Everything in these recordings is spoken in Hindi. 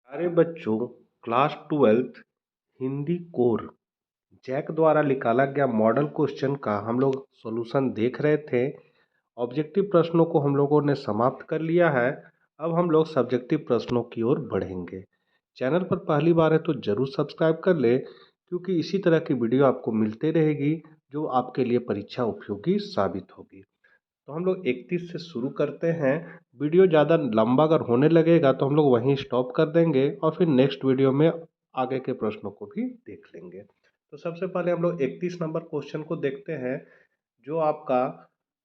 प्यारे बच्चों, class 12th Hindi core Jack द्वारा निकाला गया मॉडल क्वेश्चन का हम लोग सॉल्यूशन देख रहे थे। ऑब्जेक्टिव प्रश्नों को हम लोगों ने समाप्त कर लिया है। अब हम लोग सब्जेक्टिव प्रश्नों की ओर बढ़ेंगे। चैनल पर पहली बार है तो ज़रूर सब्सक्राइब कर ले, क्योंकि इसी तरह की वीडियो आपको मिलते रहेगी जो आपके लिए परीक्षा उपयोगी साबित होगी। तो हम लोग 31 से शुरू करते हैं। वीडियो ज़्यादा लंबा अगर होने लगेगा तो हम लोग वहीं स्टॉप कर देंगे और फिर नेक्स्ट वीडियो में आगे के प्रश्नों को भी देख लेंगे। तो सबसे पहले हम लोग 31 नंबर क्वेश्चन को देखते हैं, जो आपका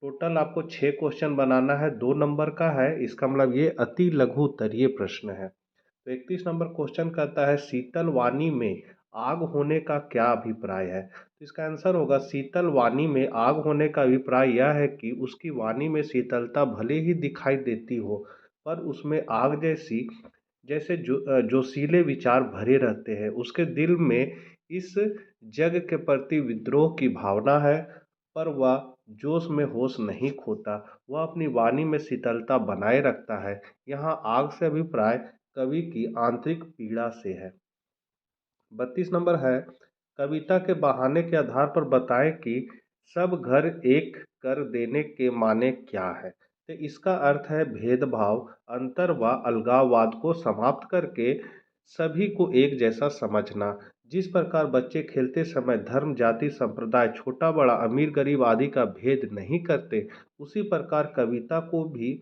टोटल आपको 6 क्वेश्चन बनाना है, 2 नंबर का है। इसका मतलब ये अति लघु उत्तरीय प्रश्न है। तो 31 नंबर क्वेश्चन कहता है, शीतल वाणी में आग होने का क्या अभिप्राय है। तो इसका आंसर होगा, शीतल वाणी में आग होने का अभिप्राय यह है कि उसकी वाणी में शीतलता भले ही दिखाई देती हो, पर उसमें आग जैसे जोशीले विचार भरे रहते हैं। उसके दिल में इस जग के प्रति विद्रोह की भावना है, पर वह जोश में होश नहीं खोता। वह अपनी वाणी में शीतलता बनाए रखता है। यहाँ आग से अभिप्राय कवि की आंतरिक पीड़ा से है। 32 नंबर है, कविता के बहाने के आधार पर बताएं कि सब घर एक कर देने के माने क्या है। तो इसका अर्थ है भेदभाव, अंतर व अलगाववाद को समाप्त करके सभी को एक जैसा समझना। जिस प्रकार बच्चे खेलते समय धर्म, जाति, संप्रदाय, छोटा बड़ा, अमीर गरीब आदि का भेद नहीं करते, उसी प्रकार कविता को भी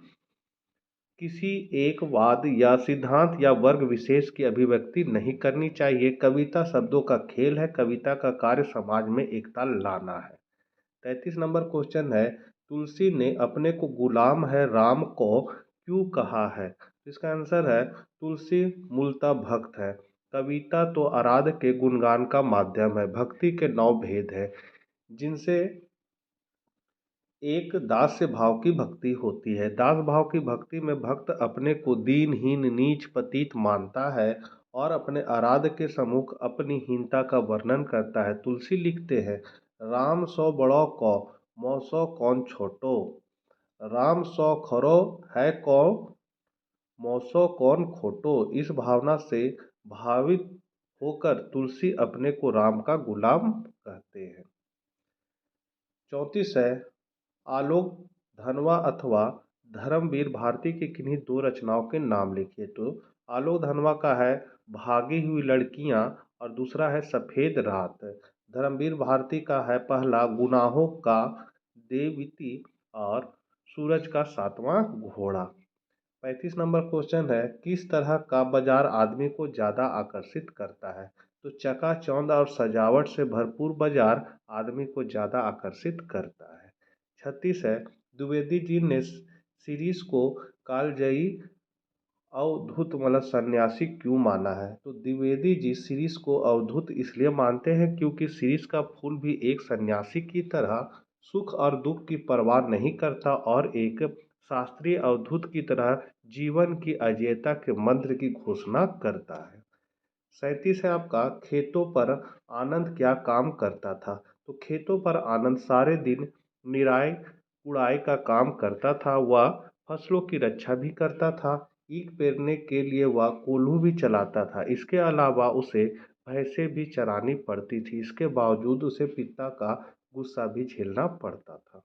किसी एक वाद या सिद्धांत या वर्ग विशेष की अभिव्यक्ति नहीं करनी चाहिए। कविता शब्दों का खेल है। कविता का कार्य समाज में एकता लाना है। 33 नंबर क्वेश्चन है, तुलसी ने अपने को गुलाम है राम को क्यों कहा है। इसका आंसर है, तुलसी मूलतः भक्त है। कविता तो आराध्य के गुणगान का माध्यम है। भक्ति के 9 भेद है, जिनसे एक दास्य भाव की भक्ति होती है। दास भाव की भक्ति में भक्त अपने को दीनहीन, नीच, पतित मानता है और अपने आराध्य के सम्मुख अपनी हीनता का वर्णन करता है। तुलसी लिखते हैं, राम सौ बड़ो को मौ सौ कौन छोटो। राम सौ खरो है कौन, मौ सौ कौन खोटो। इस भावना से भावित होकर तुलसी अपने को राम का गुलाम कहते हैं। 34 है, आलोक धनवा अथवा धर्मवीर भारती की किन्हीं 2 रचनाओं के नाम लिखिए। तो आलोक धनवा का है भागी हुई लड़कियां और दूसरा है सफेद रात। धर्मवीर भारती का है पहला गुनाहों का देवती और सूरज का 7वां घोड़ा। 35 नंबर क्वेश्चन है, किस तरह का बाजार आदमी को ज़्यादा आकर्षित करता है। तो चकाचौंध और सजावट से भरपूर बाजार आदमी को ज़्यादा आकर्षित करता है। 36 है, द्विवेदी जी ने सीरीज को कालजयी अवधूत मतलब सन्यासी क्यों माना है। तो द्विवेदी जी सीरीज को अवधूत इसलिए मानते हैं क्योंकि सीरीज का फूल भी एक सन्यासी की तरह सुख और दुख की परवाह नहीं करता और एक शास्त्रीय अवधूत की तरह जीवन की अजेयता के मंत्र की घोषणा करता है। 37 है आपका, खेतों पर आनंद क्या काम करता था। तो खेतों पर आनंद सारे दिन निराई गुड़ाई का काम करता था। वह फसलों की रक्षा भी करता था। ईख पेरने के लिए वह कोल्हू भी चलाता था। इसके अलावा उसे भैंसें भी चरानी पड़ती थी। इसके बावजूद उसे पिता का गुस्सा भी झेलना पड़ता था।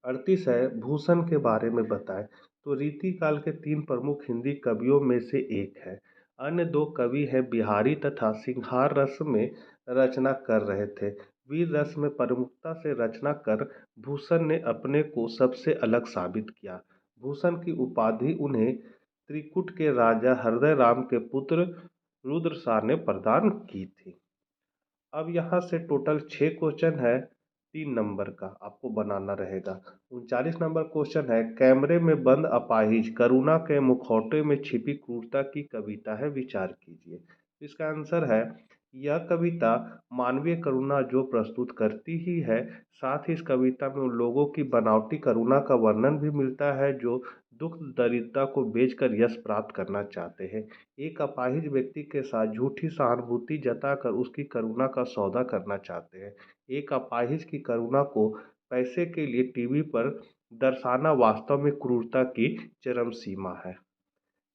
38 है, भूषण के बारे में बताएं। तो रीतिकाल के 3 प्रमुख हिंदी कवियों में से एक है। अन्य 2 कवि हैं बिहारी तथा सिंगार रस में रचना कर रहे थे। वीर रस में प्रमुखता से रचना कर भूषण ने अपने को सबसे अलग साबित किया। भूषण की उपाधि उन्हें त्रिकुट के राजा हृदय राम के पुत्र रुद्रशाह ने प्रदान की थी। अब यहाँ से टोटल 6 क्वेश्चन है, 3 नंबर का आपको बनाना रहेगा। 39 नंबर क्वेश्चन है, कैमरे में बंद अपाहिज करुणा के मुखौटे में छिपी क्रूरता की कविता है, विचार कीजिए। इसका आंसर है, यह कविता मानवीय करुणा जो प्रस्तुत करती ही है, साथ ही इस कविता में उन लोगों की बनावटी करुणा का वर्णन भी मिलता है जो दुख दरिद्रता को बेचकर यश प्राप्त करना चाहते हैं। एक अपाहिज व्यक्ति के साथ झूठी सहानुभूति जताकर उसकी करुणा का सौदा करना चाहते हैं। एक अपाहिज की करुणा को पैसे के लिए टीवी पर दर्शाना वास्तव में क्रूरता की चरम सीमा है।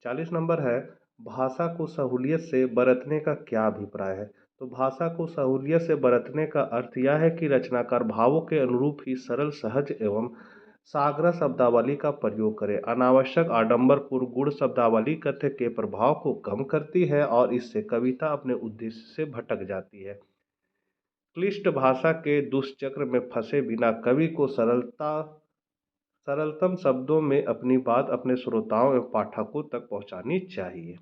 40 नंबर है, भाषा को सहूलियत से बरतने का क्या अभिप्राय है? तो भाषा को सहूलियत से बरतने का अर्थ यह है कि रचनाकार भावों के अनुरूप ही सरल, सहज एवं साग्रह शब्दावली का प्रयोग करें। अनावश्यक आडंबरपूर्ण गूढ़ शब्दावली कथ्य के प्रभाव को कम करती है और इससे कविता अपने उद्देश्य से भटक जाती है। क्लिष्ट भाषा के दुष्चक्र में फंसे बिना कवि को सरलतम शब्दों में अपनी बात अपने श्रोताओं एवं पाठकों तक पहुंचानी चाहिए।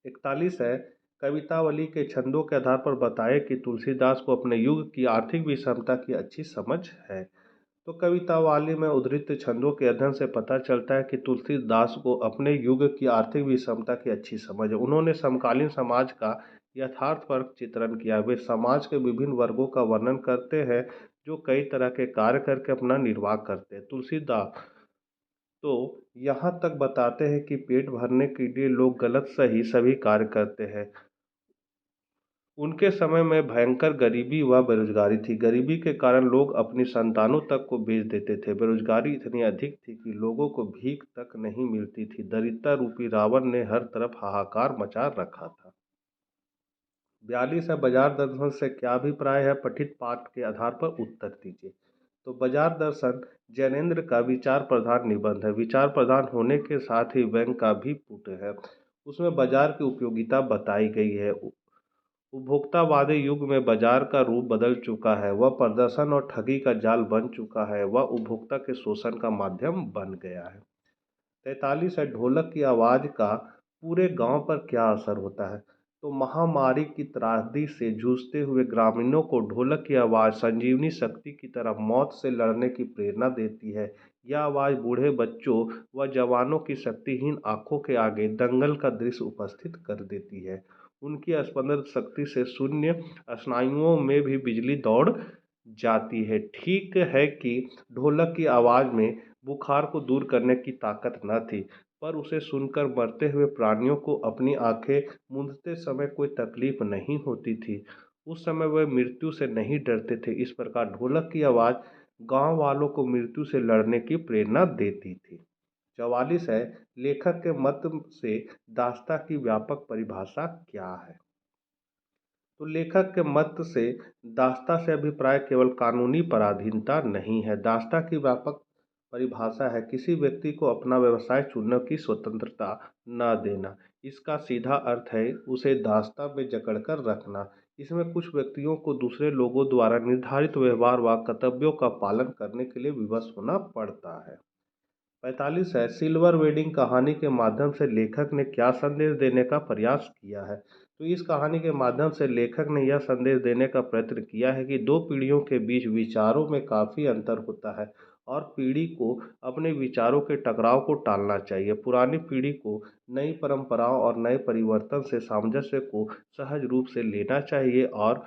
41 है, कवितावली के छंदों के आधार पर बताएं कि तुलसीदास को अपने युग की आर्थिक विषमता की अच्छी समझ है। तो कवितावली में उद्धृत छंदों के अध्ययन से पता चलता है कि तुलसीदास को अपने युग की आर्थिक विषमता की अच्छी समझ है। उन्होंने समकालीन समाज का यथार्थपरक चित्रण किया। वे समाज के विभिन्न वर्गों का वर्णन करते हैं जो कई तरह के कार्य करके अपना निर्वाह करते हैं। तुलसीदास तो यहाँ तक बताते हैं कि पेट भरने के लिए लोग गलत सही सभी कार्य करते हैं। उनके समय में भयंकर गरीबी व बेरोजगारी थी। गरीबी के कारण लोग अपनी संतानों तक को बेच देते थे। बेरोजगारी इतनी अधिक थी कि लोगों को भीख तक नहीं मिलती थी। दरिद्रता रूपी रावण ने हर तरफ हाहाकार मचा रखा था। 42 है, बाजार दर्शन से क्या अभिप्राय है? पठित पाठ के आधार पर उत्तर दीजिए। तो बाजार दर्शन जैनेन्द्र का विचार प्रधान निबंध है। विचार प्रधान होने के साथ ही व्यंग का भी पुट है। उसमें बाजार की उपयोगिता बताई गई है। उपभोक्तावादी युग में बाजार का रूप बदल चुका है। वह प्रदर्शन और ठगी का जाल बन चुका है। वह उपभोक्ता के शोषण का माध्यम बन गया है। 43 है, ढोलक की आवाज़ का पूरे गांव पर क्या असर होता है? तो महामारी की त्रासदी से जूझते हुए ग्रामीणों को ढोलक की आवाज़ संजीवनी शक्ति की तरह मौत से लड़ने की प्रेरणा देती है। यह आवाज़ बूढ़े बच्चों व जवानों की शक्तिहीन आंखों के आगे दंगल का दृश्य उपस्थित कर देती है। उनकी स्पंदन शक्ति से शून्य स्नायुओं में भी बिजली दौड़ जाती है। ठीक है कि ढोलक की आवाज़ में बुखार को दूर करने की ताकत न थी, पर उसे सुनकर मरते हुए प्राणियों को अपनी आंखें मूंदते समय कोई तकलीफ नहीं होती थी। उस समय वे मृत्यु से नहीं डरते थे। इस प्रकार ढोलक की आवाज़ गांव वालों को मृत्यु से लड़ने की प्रेरणा देती थी। 44 है, लेखक के मत से दास्ता की व्यापक परिभाषा क्या है? तो लेखक के मत से दास्ता से अभिप्राय केवल कानूनी पराधीनता नहीं है। दास्ता की व्यापक परिभाषा है किसी व्यक्ति को अपना व्यवसाय चुनने की स्वतंत्रता न देना। इसका सीधा अर्थ है उसे दास्ता में जकड़कर रखना। इसमें कुछ व्यक्तियों को दूसरे लोगों द्वारा निर्धारित व्यवहार व कर्तव्यों का पालन करने के लिए विवश होना पड़ता है। 45 है, सिल्वर वेडिंग कहानी के माध्यम से लेखक ने क्या संदेश देने का प्रयास किया है? तो इस कहानी के माध्यम से लेखक ने यह संदेश देने का प्रयत्न किया है कि दो पीढ़ियों के बीच विचारों में काफ़ी अंतर होता है और पीढ़ी को अपने विचारों के टकराव को टालना चाहिए। पुरानी पीढ़ी को नई परंपराओं और नए परिवर्तन से सामंजस्य को सहज रूप से लेना चाहिए और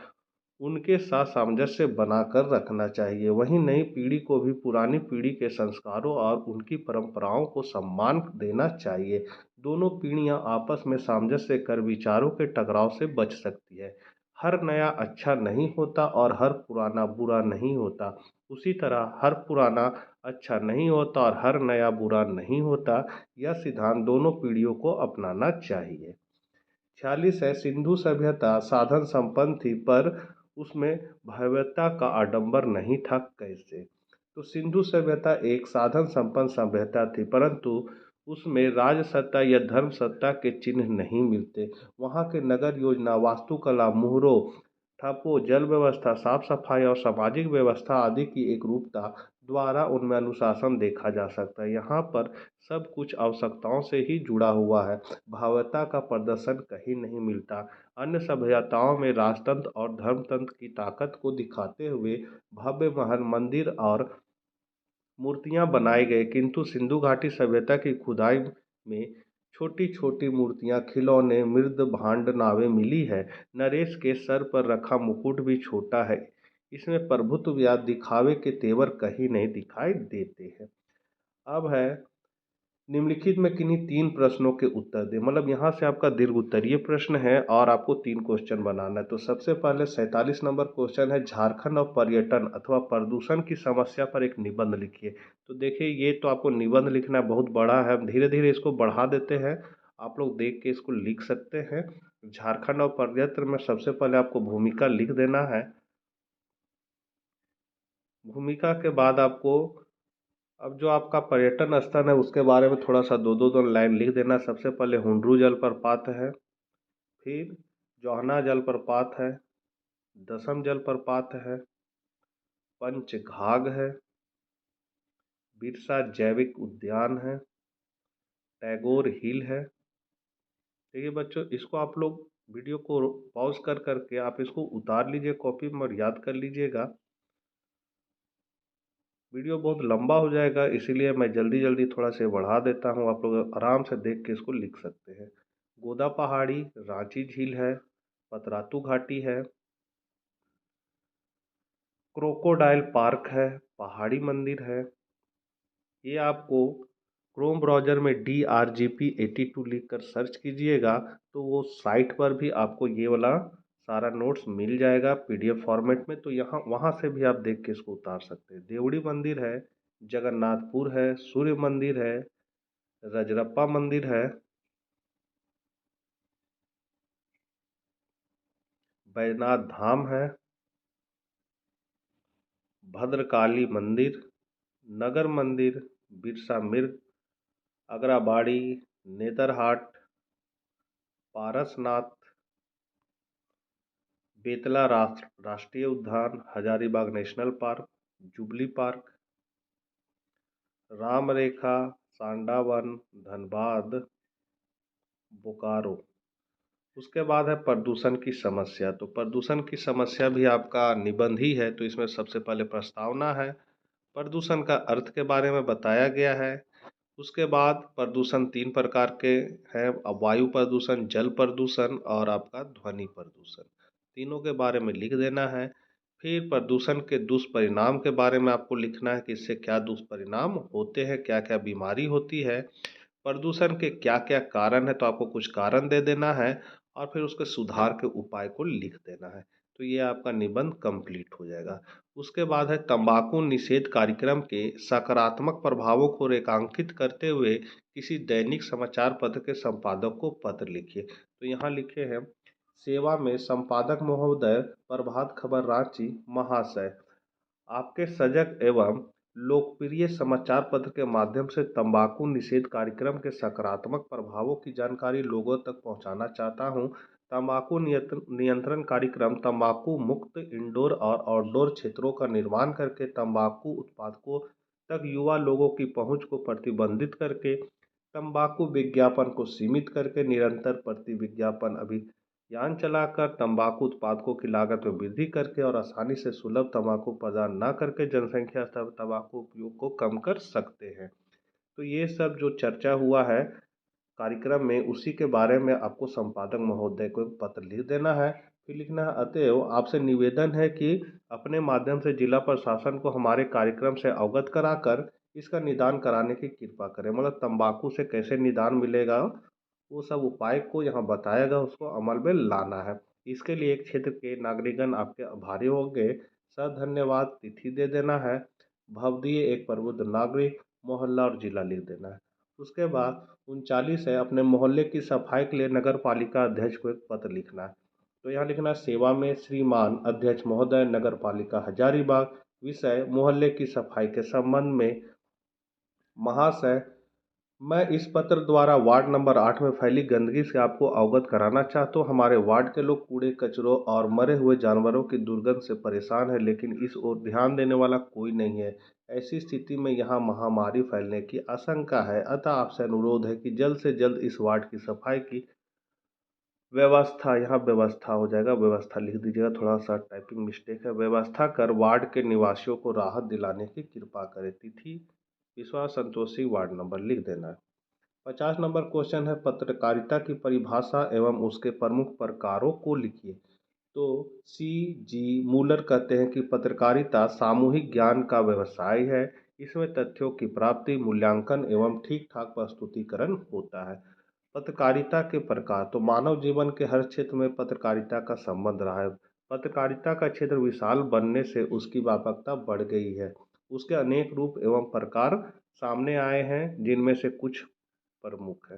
उनके साथ सामंजस्य बनाकर रखना चाहिए। वहीं नई पीढ़ी को भी पुरानी पीढ़ी के संस्कारों और उनकी परंपराओं को सम्मान देना चाहिए। दोनों पीढ़ियां आपस में सामंजस्य कर विचारों के टकराव से बच सकती है। हर नया अच्छा नहीं होता और हर पुराना बुरा नहीं होता। उसी तरह हर पुराना अच्छा नहीं होता और हर नया बुरा नहीं होता। यह सिद्धांत दोनों पीढ़ियों को अपनाना चाहिए। 46 है, सिंधु सभ्यता साधन संपन्न थी पर उसमें भव्यता का आडंबर नहीं था। कैसे? तो सिंधु सभ्यता एक साधन संपन्न सभ्यता थी परंतु उसमें राज सत्ता या धर्म सत्ता के चिन्ह नहीं मिलते। वहाँ के नगर योजना, वास्तुकला, मुहरों, ठप्पों, जल व्यवस्था, साफ सफाई और सामाजिक व्यवस्था आदि की एकरूपता द्वारा उनमें अनुशासन देखा जा सकता है। यहाँ पर सब कुछ आवश्यकताओं से ही जुड़ा हुआ है। भव्यता का प्रदर्शन कहीं नहीं मिलता। अन्य सभ्यताओं में राजतंत्र और धर्मतंत्र की ताकत को दिखाते हुए भव्य महल, मंदिर और मूर्तियां बनाए गए, किंतु सिंधु घाटी सभ्यता की खुदाई में छोटी छोटी मूर्तियां, खिलौने, मृद भांड, नावें मिली है। नरेश के सर पर रखा मुकुट भी छोटा है। इसमें प्रभुत्व या दिखावे के तेवर कहीं नहीं दिखाई देते हैं। अब है निम्नलिखित में किन्हीं तीन प्रश्नों के उत्तर दें। मतलब यहाँ से आपका दीर्घ उत्तरीय प्रश्न है और आपको तीन क्वेश्चन बनाना है। तो सबसे पहले 47 नंबर क्वेश्चन है, झारखंड और पर्यटन अथवा प्रदूषण की समस्या पर एक निबंध लिखिए। तो देखिए ये तो आपको निबंध लिखना बहुत बड़ा है। हम धीरे धीरे इसको बढ़ा देते हैं आप लोग देख के इसको लिख सकते हैं। झारखंड और पर्यटन में सबसे पहले आपको भूमिका लिख देना है। भूमिका के बाद आपको अब जो आपका पर्यटन स्थल है उसके बारे में थोड़ा सा दो लाइन लिख देना। सबसे पहले हुंड्रू जलप्रपात है, फिर जोहना जलप्रपात है, दसम जलप्रपात है, पंचघाघ है, बिरसा जैविक उद्यान है, टैगोर हिल है। देखिए बच्चों, इसको आप लोग वीडियो को पॉज कर करके आप इसको उतार लीजिए कॉपी में और याद कर लीजिएगा। वीडियो बहुत लंबा हो जाएगा, इसीलिए मैं जल्दी जल्दी थोड़ा से बढ़ा देता हूँ। आप लोग आराम से देख के इसको लिख सकते हैं। गोदा पहाड़ी, रांची झील है, पतरातू घाटी है, क्रोकोडाइल पार्क है, पहाड़ी मंदिर है। ये आपको क्रोम ब्राउज़र में DRGP82 लिख कर सर्च कीजिएगा तो वो साइट पर भी आपको ये वाला सारा नोट्स मिल जाएगा PDF फॉर्मेट में। तो यहाँ वहाँ से भी आप देख के इसको उतार सकते हैं। देवड़ी मंदिर है, जगन्नाथपुर है, सूर्य मंदिर है, रजरप्पा मंदिर है, बैजनाथ धाम है, भद्रकाली मंदिर, नगर मंदिर, बिरसा मिर्ग, अगराबाड़ी, नेतरहाट, पारसनाथ, बेतला राष्ट्रीय उद्यान, Hazaribagh national park, jubilee park, Ram Rekha, Sanda वन, धनबाद, बोकारो। उसके बाद है प्रदूषण की समस्या। तो प्रदूषण की समस्या भी आपका निबंध ही है, तो इसमें सबसे पहले प्रस्तावना है। प्रदूषण का अर्थ के बारे में बताया गया है। उसके बाद प्रदूषण 3 प्रकार के हैं, वायु प्रदूषण, जल प्रदूषण और आपका ध्वनि प्रदूषण। तीनों के बारे में लिख देना है। फिर प्रदूषण के दुष्परिणाम के बारे में आपको लिखना है कि इससे क्या दुष्परिणाम होते हैं, क्या क्या बीमारी होती है, प्रदूषण के क्या क्या कारण है, तो आपको कुछ कारण दे देना है और फिर उसके सुधार के उपाय को लिख देना है। तो ये आपका निबंध कंप्लीट हो जाएगा। उसके बाद है तंबाकू निषेध कार्यक्रम के सकारात्मक प्रभावों को रेखांकित करते हुए किसी दैनिक समाचार पत्र के संपादक को पत्र लिखिए। तो यहाँ लिखे हैं, सेवा में संपादक महोदय, प्रभात खबर रांची महाशय, आपके सजग एवं लोकप्रिय समाचार पत्र के माध्यम से तंबाकू निषेध कार्यक्रम के सकारात्मक प्रभावों की जानकारी लोगों तक पहुंचाना चाहता हूं। तंबाकू नियंत्रण कार्यक्रम तंबाकू मुक्त इंडोर और आउटडोर क्षेत्रों का निर्माण करके तंबाकू उत्पादकों तक युवा लोगों की पहुंच को प्रतिबंधित करके तंबाकू विज्ञापन को सीमित करके निरंतर प्रति विज्ञापन अभियान चलाकर तंबाकू उत्पादकों की लागत में वृद्धि करके और आसानी से सुलभ तंबाकू प्रदान न करके जनसंख्या स्तर पर तंबाकू उपयोग को कम कर सकते हैं। तो ये सब जो चर्चा हुआ है कार्यक्रम में, उसी के बारे में आपको संपादक महोदय को पत्र लिख देना है। फिर लिखना है, अतएव आपसे निवेदन है कि अपने माध्यम से जिला प्रशासन को हमारे कार्यक्रम से अवगत कराकर इसका निदान कराने की कृपा करें। मतलब तंबाकू से कैसे निदान मिलेगा, वो सब उपाय को यहाँ बताया गया, उसको अमल में लाना है। इसके लिए एक क्षेत्र के नागरिकगण आपके आभारी होंगे। सर धन्यवाद, तिथि दे देना है, भवदीय एक प्रबुद्ध नागरिक, मोहल्ला और जिला लिख देना है। उसके बाद 39 है, अपने मोहल्ले की सफाई के लिए नगर पालिका अध्यक्ष को एक पत्र लिखना है। तो यहाँ लिखना है, सेवा में श्रीमान अध्यक्ष महोदय, नगर पालिका हजारीबाग, विषय मोहल्ले की सफाई के संबंध में महाशय, मैं इस पत्र द्वारा वार्ड नंबर 8 में फैली गंदगी से आपको अवगत कराना चाहता हूँ। हमारे वार्ड के लोग कूड़े कचरों और मरे हुए जानवरों की दुर्गंध से परेशान हैं, लेकिन इस ओर ध्यान देने वाला कोई नहीं है। ऐसी स्थिति में यहाँ महामारी फैलने की आशंका है, अतः आपसे अनुरोध है कि जल्द से जल्द इस वार्ड की सफाई की व्यवस्था, यहाँ व्यवस्था हो जाएगा, व्यवस्था लिख दीजिएगा, थोड़ा सा टाइपिंग मिस्टेक है, व्यवस्था कर वार्ड के निवासियों को राहत दिलाने की कृपा करें। तिथि विश्वास संतोषी, वार्ड नंबर लिख देना है। 50 नंबर क्वेश्चन है, पत्रकारिता की परिभाषा एवं उसके प्रमुख प्रकारों को लिखिए। तो C.G. मूलर कहते हैं कि पत्रकारिता सामूहिक ज्ञान का व्यवसाय है। इसमें तथ्यों की प्राप्ति, मूल्यांकन एवं ठीक ठाक प्रस्तुतिकरण होता है। पत्रकारिता के प्रकार, तो मानव जीवन के हर क्षेत्र में पत्रकारिता का संबंध रहा है। पत्रकारिता का क्षेत्र विशाल बनने से उसकी व्यापकता बढ़ गई है। उसके अनेक रूप एवं प्रकार सामने आए हैं, जिनमें से कुछ प्रमुख है।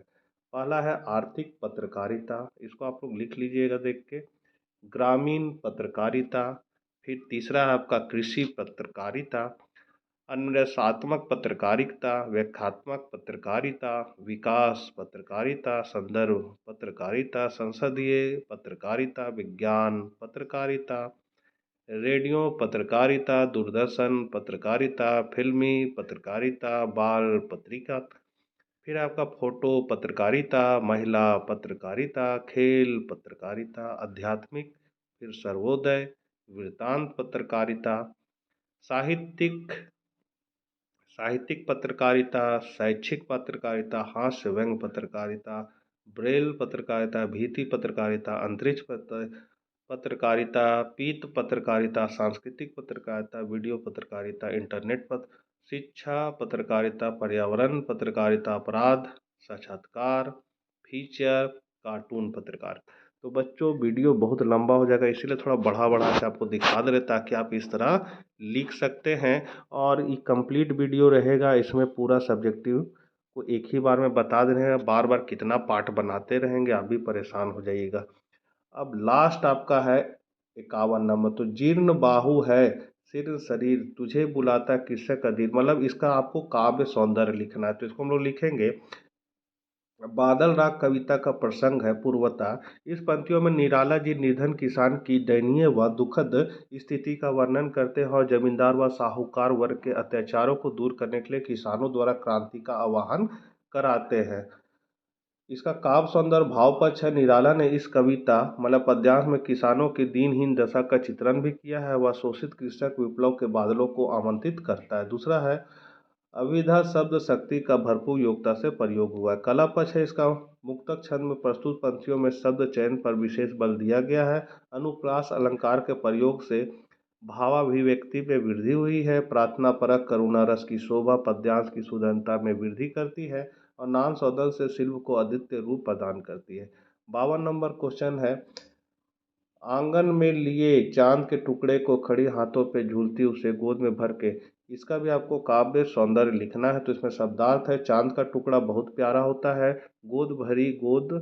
पहला है आर्थिक पत्रकारिता, इसको आप लोग लिख लीजिएगा देख के। ग्रामीण पत्रकारिता, फिर तीसरा है आपका कृषि पत्रकारिता, अनुदेशात्मक पत्रकारिता, व्याख्यात्मक पत्रकारिता, विकास पत्रकारिता, संदर्भ पत्रकारिता, संसदीय पत्रकारिता, विज्ञान पत्रकारिता, रेडियो पत्रकारिता, दूरदर्शन पत्रकारिता, फिल्मी पत्रकारिता, बाल पत्रिका, फिर आपका फोटो पत्रकारिता, महिला पत्रकारिता, खेल पत्रकारिता, आध्यात्मिक, फिर सर्वोदय, वृत्तांत पत्रकारिता, साहित्यिक साहित्यिक पत्रकारिता, शैक्षिक पत्रकारिता, हास्य व्यंग पत्रकारिता, ब्रेल पत्रकारिता, भीति पत्रकारिता, अंतरिक्ष पत्रकारिता, पीत पत्रकारिता, सांस्कृतिक पत्रकारिता, वीडियो पत्रकारिता, इंटरनेट पत्र, शिक्षा पत्रकारिता, पर्यावरण पत्रकारिता, अपराध साक्षात्कार, फीचर, कार्टून पत्रकार। तो बच्चों वीडियो बहुत लंबा हो जाएगा, इसीलिए थोड़ा बढ़ा बढ़ा के आपको दिखा दे रहे ताकि आप इस तरह लिख सकते हैं। और ये कंप्लीट वीडियो रहेगा, इसमें पूरा सब्जेक्टिव को एक ही बार में बता दे रहे हैं, बार बार कितना पार्ट बनाते रहेंगे आप भी परेशान हो जाइएगा। अब लास्ट आपका है 51 नंबर। तो जीर्ण बाहु है सिर शरीर तुझे बुलाता किससे कदीर, मतलब इसका आपको काव्य सौंदर्य लिखना है। तो इसको हम लोग लिखेंगे, बादल राग कविता का प्रसंग है पूर्वता। इस पंक्तियों में निराला जी निर्धन किसान की दयनीय व दुखद स्थिति का वर्णन करते हैं और जमींदार व साहूकार वर्ग के अत्याचारों को दूर करने के लिए किसानों द्वारा क्रांति का आह्वान कराते हैं। इसका काव्य सौंदर्य भाव पक्ष है। निराला ने इस कविता मतलब पद्यांश में किसानों की दीनहीन दशा का चित्रण भी किया है। वह शोषित कृषक विप्लव के बादलों को आमंत्रित करता है। दूसरा है अविधा शब्द शक्ति का भरपूर योग्यता से प्रयोग हुआ है। कला पक्ष है। इसका मुक्तक छंद में प्रस्तुत पंक्तियों में शब्द चयन पर विशेष बल दिया गया है। अनुप्रास अलंकार के प्रयोग से भावाभिव्यक्ति में वृद्धि हुई है। प्रार्थना परक करुणा रस की शोभा पद्यांश की सुंदरता में वृद्धि करती है और नाम सौदल से शिल्प को अद्वितीय रूप प्रदान करती है। 52 नंबर क्वेश्चन है, आंगन में लिए चांद के टुकड़े को खड़ी हाथों पे झूलती उसे गोद में भर के। इसका भी आपको काव्य सौंदर्य लिखना है। तो इसमें शब्दार्थ है, चांद का टुकड़ा बहुत प्यारा होता है, गोद भरी गोद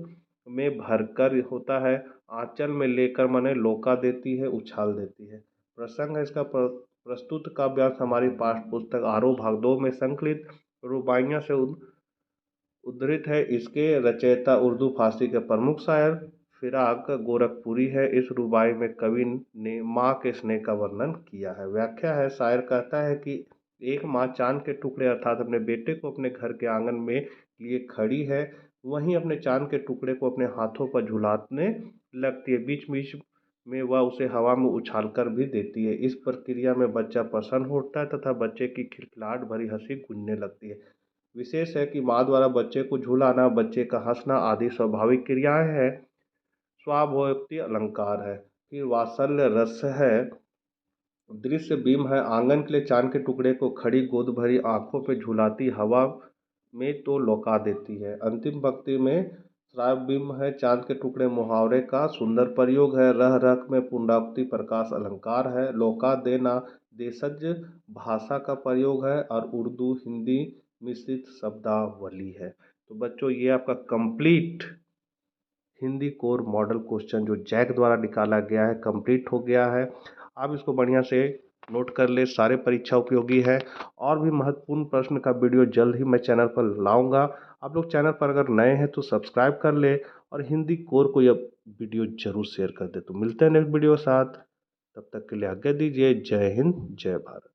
में भरकर होता है, आंचल में लेकर मने लोका देती है, उछाल देती है। प्रसंग है इसका प्रस्तुत काव्यांश हमारी पाठ्य पुस्तक आरोह भाग 2 में संकलित रुबाइयाँ से उद्धृत है। इसके रचयिता उर्दू फारसी के प्रमुख शायर फिराक गोरखपुरी है। इस रुबाई में कवि ने माँ के स्नेह का वर्णन किया है। व्याख्या है, शायर कहता है कि एक माँ चांद के टुकड़े अर्थात अपने बेटे को अपने घर के आंगन में लिए खड़ी है, वहीं अपने चांद के टुकड़े को अपने हाथों पर झुलाने लगती है। बीच बीच में वह उसे हवा में उछाल कर भी देती है। इस प्रक्रिया में बच्चा प्रसन्न होता है तथा बच्चे की खिलखिलाहट भरी हंसी गूंजने लगती है। विशेष है कि माँ द्वारा बच्चे को झुलाना, बच्चे का हंसना आदि स्वाभाविक क्रियाएं हैं। स्वाभोक्ति अलंकार है। फिर वात्सल्य रस है। दृश्य बीम है, आंगन के लिए चांद के टुकड़े को खड़ी गोद भरी आंखों पे झुलाती हवा में तो लौका देती है। अंतिम पंक्ति में श्राव्य है, चांद के टुकड़े मुहावरे का सुंदर प्रयोग है। रह रख में पुनरावृत्ति प्रकाश अलंकार है। लौका देना देशज भाषा का प्रयोग है और उर्दू हिंदी मिश्रित शब्दावली है। तो बच्चों ये आपका complete Hindi core model question जो जैक द्वारा निकाला गया है कंप्लीट हो गया है। आप इसको बढ़िया से नोट कर ले, सारे परीक्षा उपयोगी है। और भी महत्वपूर्ण प्रश्न का वीडियो जल्द ही मैं चैनल पर लाऊंगा। आप लोग चैनल पर अगर नए हैं तो सब्सक्राइब कर ले और हिंदी कोर को यह वीडियो जरूर शेयर कर दे। तो मिलते हैं नेक्स्ट वीडियो के साथ, तब तक के लिए आज्ञा दीजिए। जय हिंद, जय भारत।